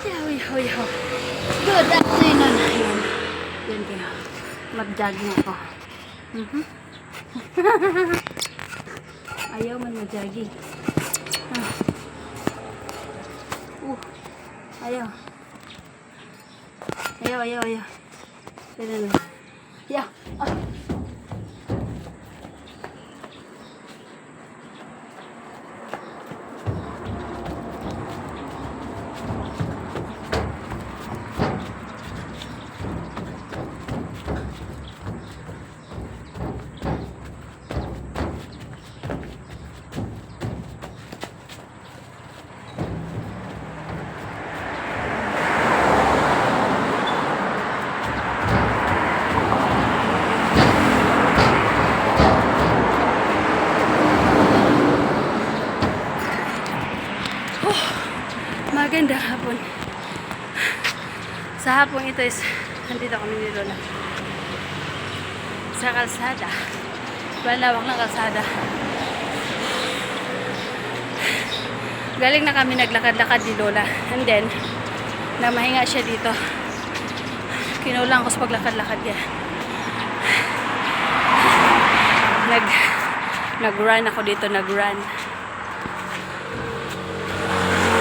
Yawi, hoy, ho. Good afternoon. Ayan. Yan kayo. Mag-jogging ako. Ayaw man mag-jogging. Ayaw. Ayaw. Ganun lang. Yeah. Magandang hapon. Sa hapon ito is nandito kami ni Lola sa kalsada. Malawak na kalsada. Galing na kami naglakad-lakad ni Lola. And then namahinga siya dito. Kinulang ko sa paglakad-lakad niya. Nag-run ako dito, nag-run.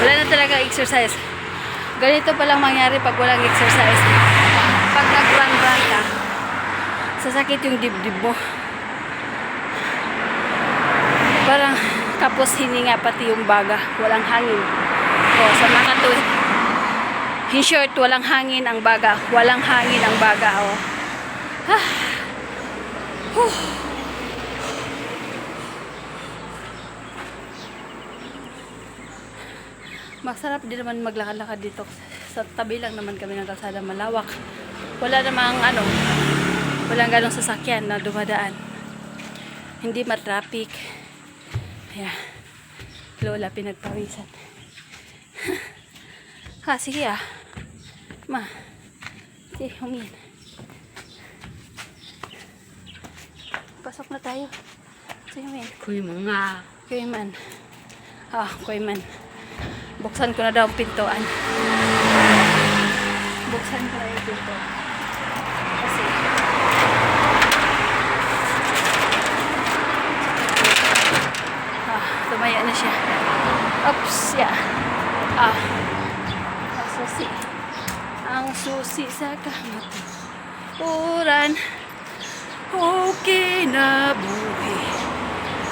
Wala na talaga exercise. Ganito palang mangyari pag walang exercise. Pag nag-run ka, sasakit yung dibdib mo. Parang kapos hininga pati yung baga. Walang hangin. O, sa makatuwid. In short, walang hangin ang baga. Walang hangin ang baga. O. Masarap din naman maglakad-lakad dito. Sa tabi lang naman kami ng kalsada, malawak. Wala namang walang ganong sasakyan na dumadaan. Hindi matraffic. Ayan. Lola, pinagpawisan. Sige Ma. Sige, humin. Pasok na tayo. Sige, humin. Kuy mo nga. Kuy man. Kuy man. Buksan ko na daw ang pintuan. Buksan ko na yung pinto. Kasi tumaya na siya. Oops, yeah. Susi. Ang susi sa kamaturan. Okay na buhi.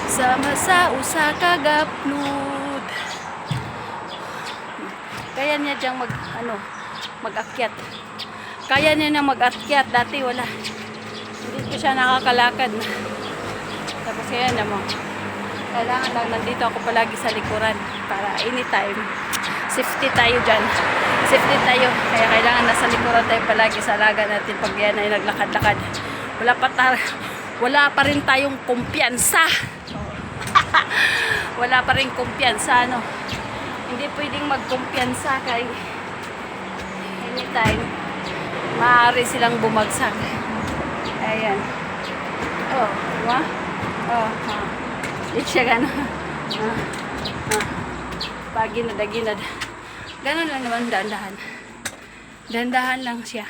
Sama sa usa ka gapnud. Kaya niya diyang mag-akyat. Kaya niya na mag-akyat. Dati wala. Hindi ko siya nakakalakad. Tapos kaya naman. Kailangan lang nandito ako palagi sa likuran. Para anytime. Safety tayo dyan. Safety tayo. Kaya kailangan nasa likuran tayo palagi sa alaga natin. Pag yan ay naglakad-lakad. Wala pa rin tayong kumpiyansa. Wala pa rin kumpiyansa, Hindi pwedeng magkumpiyansa kay anytime maaari silang bumagsak. Ayan. Diba? Hindi siya gano'n. Paginad. Gano'n lang naman, dahan-dahan. Dahan-dahan lang siya.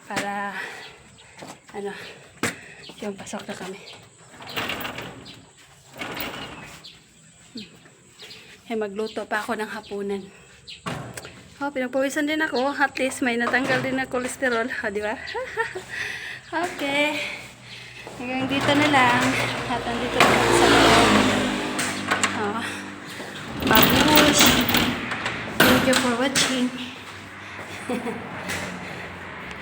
Para, yung pasok na kami. Magluto pa ako ng hapunan. Pinagpawisan din ako. At least may natanggal din na kolesterol. Di ba? Okay. Hanggang dito na lang. At andito na ako sa loob. Babush. Thank you for watching.